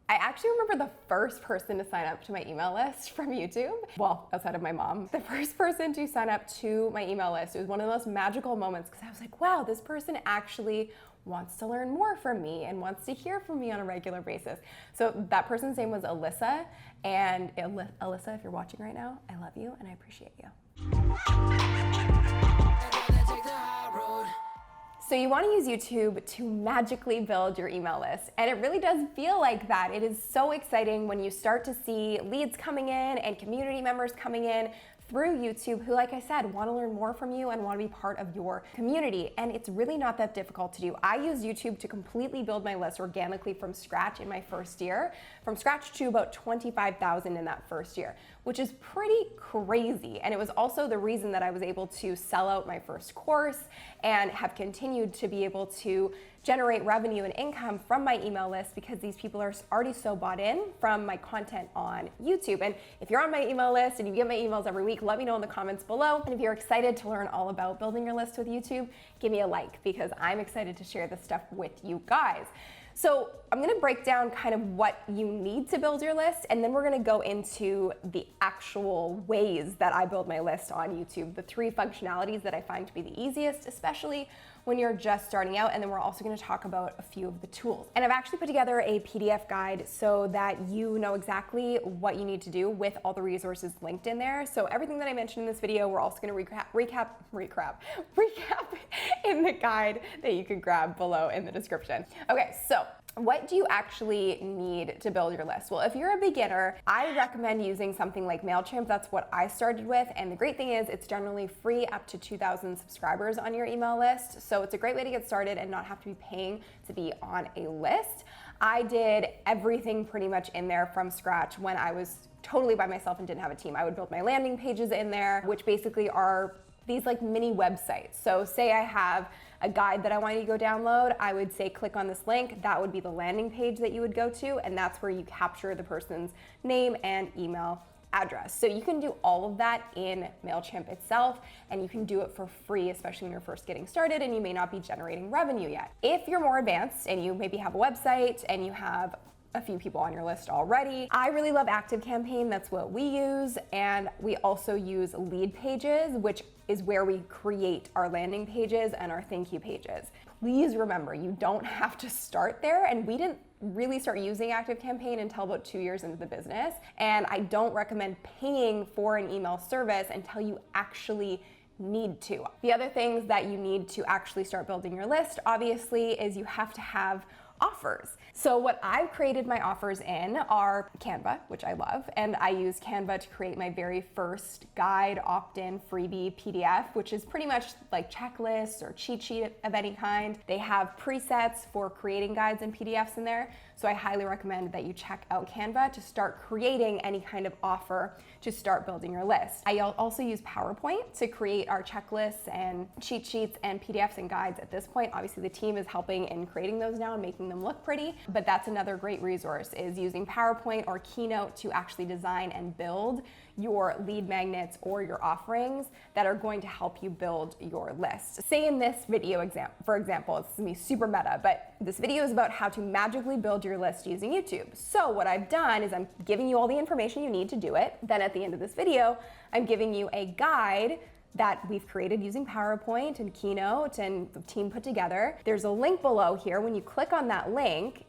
I actually remember the first person to sign up to my email list from YouTube. Well, outside of my mom. The first person to sign up to my email list, it was one of the most magical moments because I was like, wow, this person actually wants to learn more from me and wants to hear from me on a regular basis. So that person's name was Alyssa. And Alyssa, if you're watching right now, I love you and I appreciate you. So you want to use YouTube to magically build your email list. And it really does feel like that. It is so exciting when you start to see leads coming in and community members coming in through YouTube who, like I said, want to learn more from you and want to be part of your community. And it's really not that difficult to do. I use YouTube to completely build my list organically from scratch in my first year, from scratch to about 25,000 in that first year, which is pretty crazy. And it was also the reason that I was able to sell out my first course and have continued to be able to generate revenue and income from my email list because these people are already so bought in from my content on YouTube. And if you're on my email list and you get my emails every week, let me know in the comments below. And if you're excited to learn all about building your list with YouTube, give me a like because I'm excited to share this stuff with you guys. So I'm gonna break down kind of what you need to build your list, and then we're gonna go into the actual ways that I build my list on YouTube, the 3 functionalities that I find to be the easiest, especially when you're just starting out, and then we're also gonna talk about a few of the tools. And I've actually put together a PDF guide so that you know exactly what you need to do with all the resources linked in there. So everything that I mentioned in this video, we're also gonna recap in the guide that you can grab below in the description. Okay, so what do you actually need to build your list? Well, if you're a beginner, I recommend using something like Mailchimp. That's what I started with. And the great thing is it's generally free up to 2,000 subscribers on your email list. So it's a great way to get started and not have to be paying to be on a list. I did everything pretty much in there from scratch when I was totally by myself and didn't have a team. I would build my landing pages in there, which basically are these like mini websites. So say I have a guide that I want you to go download, I would say click on this link. That would be the landing page that you would go to, and that's where you capture the person's name and email address. So you can do all of that in Mailchimp itself, and you can do it for free, especially when you're first getting started and you may not be generating revenue yet. If you're more advanced and you maybe have a website and you have a few people on your list already, I really love ActiveCampaign. That's what we use. And we also use LeadPages, which is where we create our landing pages and our thank you pages. Please remember, you don't have to start there. And we didn't really start using ActiveCampaign until about 2 years into the business. And I don't recommend paying for an email service until you actually need to. The other things that you need to actually start building your list, obviously, is you have to have offers. So what I've created my offers in are Canva, which I love, and I use Canva to create my very first guide, opt-in, freebie PDF, which is pretty much like checklists or cheat sheet of any kind. They have presets for creating guides and PDFs in there, so I highly recommend that you check out Canva to start creating any kind of offer to start building your list. I also use PowerPoint to create our checklists and cheat sheets and PDFs and guides at this point. Obviously the team is helping in creating those now and making them look pretty, but that's another great resource, is using PowerPoint or Keynote to actually design and build your lead magnets or your offerings that are going to help you build your list. Say in this video for example, it's gonna be super meta, but this video is about how to magically build your list using YouTube. So what I've done is I'm giving you all the information you need to do it. Then at the end of this video, I'm giving you a guide that we've created using PowerPoint and Keynote and the team put together. There's a link below here. When you click on that link,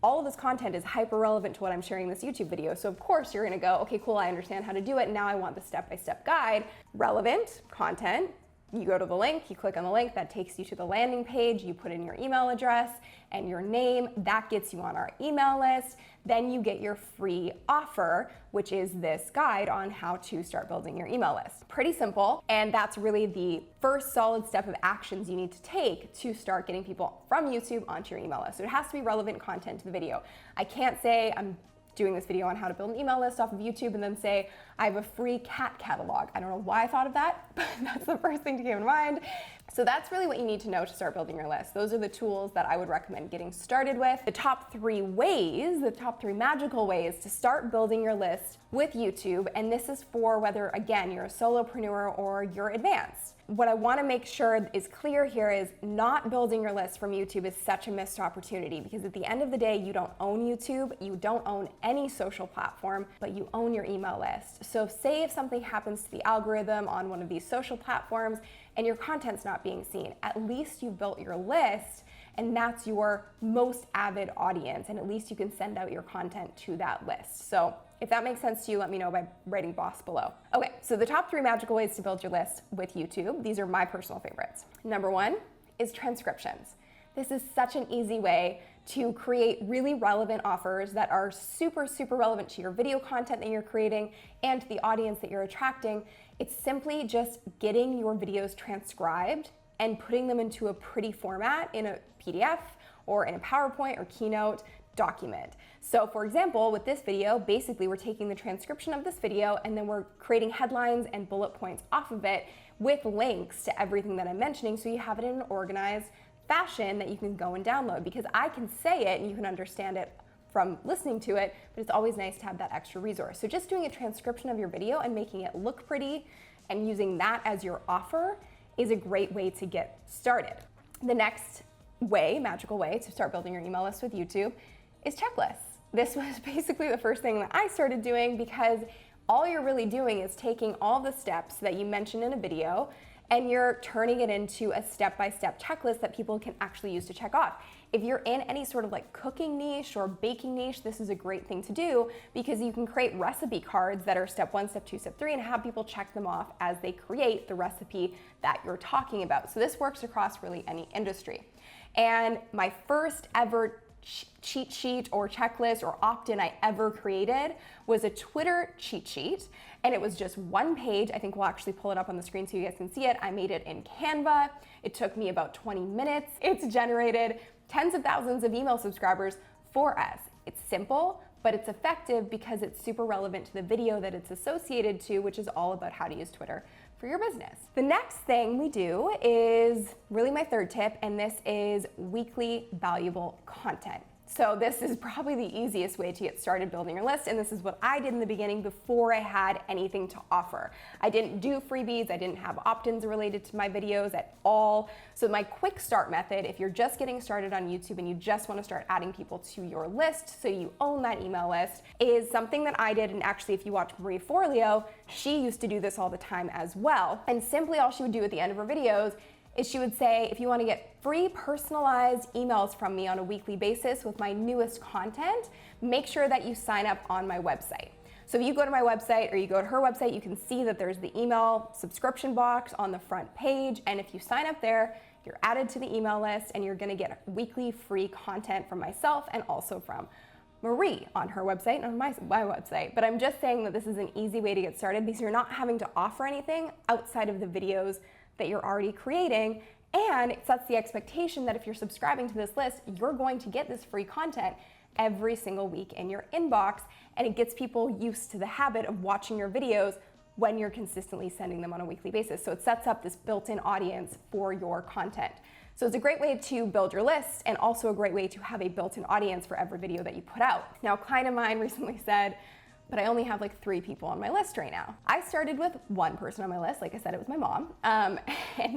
all of this content is hyper relevant to what I'm sharing in this YouTube video. So of course you're gonna go, okay, cool, I understand how to do it. Now I want the step-by-step guide. Relevant content. You go to the link, you click on the link, that takes you to the landing page, you put in your email address and your name, that gets you on our email list. Then you get your free offer, which is this guide on how to start building your email list. Pretty simple, and that's really the first solid step of actions you need to take to start getting people from YouTube onto your email list. So it has to be relevant content to the video. I can't say I'm doing this video on how to build an email list off of YouTube and then say, I have a free cat catalog. I don't know why I thought of that, but that's the first thing to keep in mind. So that's really what you need to know to start building your list. Those are the tools that I would recommend getting started with. The top 3 ways, the top 3 magical ways to start building your list with YouTube, and this is for whether, again, you're a solopreneur or you're advanced. What I want to make sure is clear here is not building your list from YouTube is such a missed opportunity, because at the end of the day, you don't own YouTube, you don't own any social platform, but you own your email list. So say if something happens to the algorithm on one of these social platforms and your content's not being seen, at least you've built your list and that's your most avid audience, and at least you can send out your content to that list. So if that makes sense to you, let me know by writing boss below. Okay, so the top 3 magical ways to build your list with YouTube. These are my personal favorites. Number 1 is transcriptions. This is such an easy way to create really relevant offers that are super, super relevant to your video content that you're creating and to the audience that you're attracting. It's simply just getting your videos transcribed and putting them into a pretty format in a PDF or in a PowerPoint or Keynote document. So for example, with this video, basically we're taking the transcription of this video and then we're creating headlines and bullet points off of it with links to everything that I'm mentioning, so you have it in an organized fashion that you can go and download, because I can say it and you can understand it from listening to it, but it's always nice to have that extra resource. So just doing a transcription of your video and making it look pretty and using that as your offer is a great way to get started. The next way, magical way to start building your email list with YouTube is checklists. This was basically the first thing that I started doing, because all you're really doing is taking all the steps that you mentioned in a video and you're turning it into a step-by-step checklist that people can actually use to check off. If you're in any sort of like cooking niche or baking niche, this is a great thing to do, because you can create recipe cards that are step 1, step 2, step 3, and have people check them off as they create the recipe that you're talking about. So this works across really any industry. And my first ever cheat sheet or checklist or opt-in I ever created was a Twitter cheat sheet, and it was just 1 page. I think we'll actually pull it up on the screen so you guys can see it. I made it in Canva. It took me about 20 minutes. It's generated tens of thousands of email subscribers for us. It's simple, but it's effective because it's super relevant to the video that it's associated to, which is all about how to use Twitter for your business. The next thing we do is really my 3rd tip, and this is weekly valuable content. So this is probably the easiest way to get started building your list, and this is what I did in the beginning before I had anything to offer. I didn't do freebies, I didn't have opt-ins related to my videos at all. So my quick start method, if you're just getting started on YouTube and you just want to start adding people to your list so you own that email list, is something that I did. And actually, if you watch Marie Forleo, she used to do this all the time as well. And simply all she would do at the end of her videos is she would say, if you want to get free personalized emails from me on a weekly basis with my newest content, make sure that you sign up on my website. So if you go to my website or you go to her website, you can see that there's the email subscription box on the front page. And if you sign up there, you're added to the email list and you're going to get weekly free content from myself and also from Marie on her website and on my website. But I'm just saying that this is an easy way to get started, because you're not having to offer anything outside of the videos that you're already creating, and it sets the expectation that if you're subscribing to this list, you're going to get this free content every single week in your inbox, and it gets people used to the habit of watching your videos when you're consistently sending them on a weekly basis. So it sets up this built-in audience for your content. So it's a great way to build your list, and also a great way to have a built-in audience for every video that you put out. Now, a client of mine recently said, but I only have like 3 people on my list right now. I started with 1 person on my list. Like I said, it was my mom. And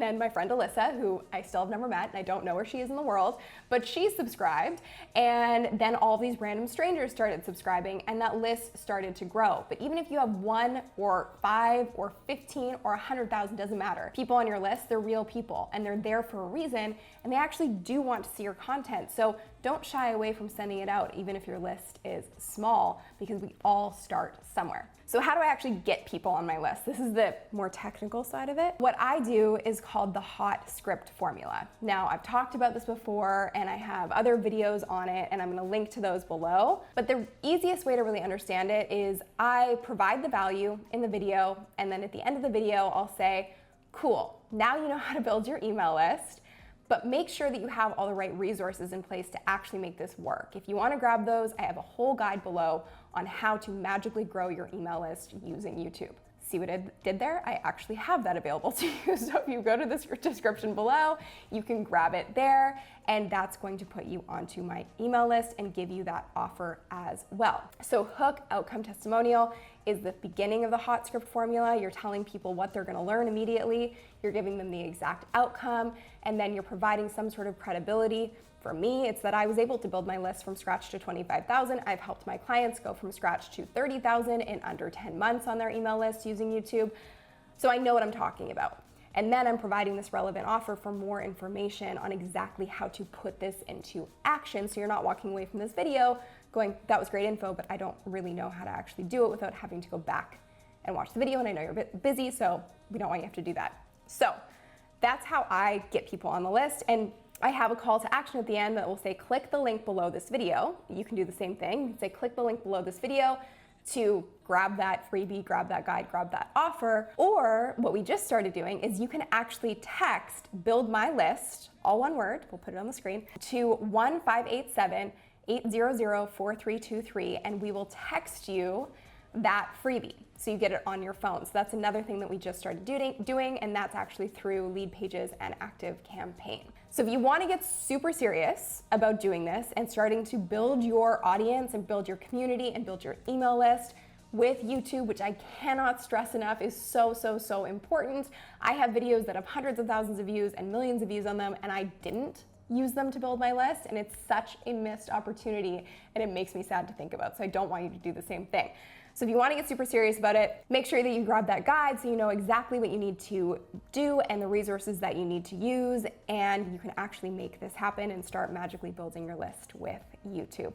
then my friend Alyssa, who I still have never met, and I don't know where she is in the world, but she subscribed. And then all these random strangers started subscribing, and that list started to grow. But even if you have 1 or 5 or 15 or 100,000, doesn't matter. People on your list, they're real people, and they're there for a reason, and they actually do want to see your content. So don't shy away from sending it out, even if your list is small, because we all start somewhere. So how do I actually get people on my list? This is the more technical side of it. What I do is called the hot script formula. Now, I've talked about this before, and I have other videos on it, and I'm gonna link to those below. But the easiest way to really understand it is I provide the value in the video, and then at the end of the video, I'll say, cool, now you know how to build your email list. But make sure that you have all the right resources in place to actually make this work. If you want to grab those, I have a whole guide below on how to magically grow your email list using YouTube. See what I did there? I actually have that available to you. So if you go to the description below, you can grab it there, and that's going to put you onto my email list and give you that offer as well. So hook, outcome, testimonial is the beginning of the hot script formula. You're telling people what they're gonna learn immediately, you're giving them the exact outcome, and then you're providing some sort of credibility. For me, it's that I was able to build my list from scratch to 25,000. I've helped my clients go from scratch to 30,000 in under 10 months on their email list using YouTube. So I know what I'm talking about. And then I'm providing this relevant offer for more information on exactly how to put this into action. So you're not walking away from this video going, that was great info, but I don't really know how to actually do it without having to go back and watch the video. And I know you're a bit busy, so we don't want you to have to do that. So that's how I get people on the list. And I have a call to action at the end that will say, click the link below this video. You can do the same thing. You can say, click the link below this video to grab that freebie, grab that guide, grab that offer. Or what we just started doing is you can actually text build my list, all one word, we'll put it on the screen, to 1-587-800-4323, and we will text you that freebie. So you get it on your phone. So that's another thing that we just started doing, and that's actually through LeadPages and ActiveCampaign. So if you want to get super serious about doing this and starting to build your audience and build your community and build your email list with YouTube, which I cannot stress enough is so, so, so important. I have videos that have hundreds of thousands of views and millions of views on them, and I didn't use them to build my list, and it's such a missed opportunity, and it makes me sad to think about. So I don't want you to do the same thing. So if you want to get super serious about it, make sure that you grab that guide so you know exactly what you need to do and the resources that you need to use, and you can actually make this happen and start magically building your list with YouTube.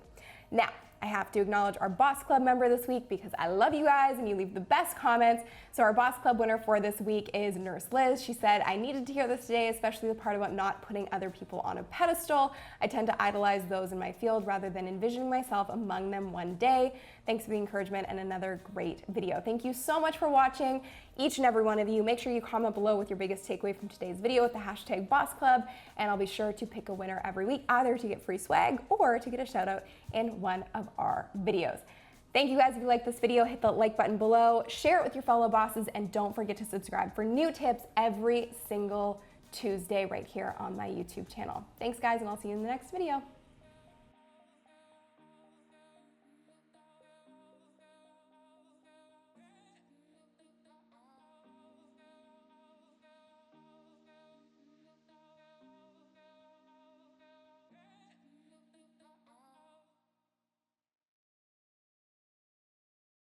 Now, I have to acknowledge our Boss Club member this week because I love you guys and you leave the best comments. So our Boss Club winner for this week is Nurse Liz. She said, I needed to hear this today, especially the part about not putting other people on a pedestal. I tend to idolize those in my field rather than envisioning myself among them one day. Thanks for the encouragement and another great video. Thank you so much for watching, each and every one of you. Make sure you comment below with your biggest takeaway from today's video with the hashtag Boss Club, and I'll be sure to pick a winner every week, either to get free swag or to get a shout out in one of our videos. Thank you guys. If you like this video, hit the like button below, share it with your fellow bosses, and don't forget to subscribe for new tips every single Tuesday right here on my YouTube channel. Thanks guys, and I'll see you in the next video.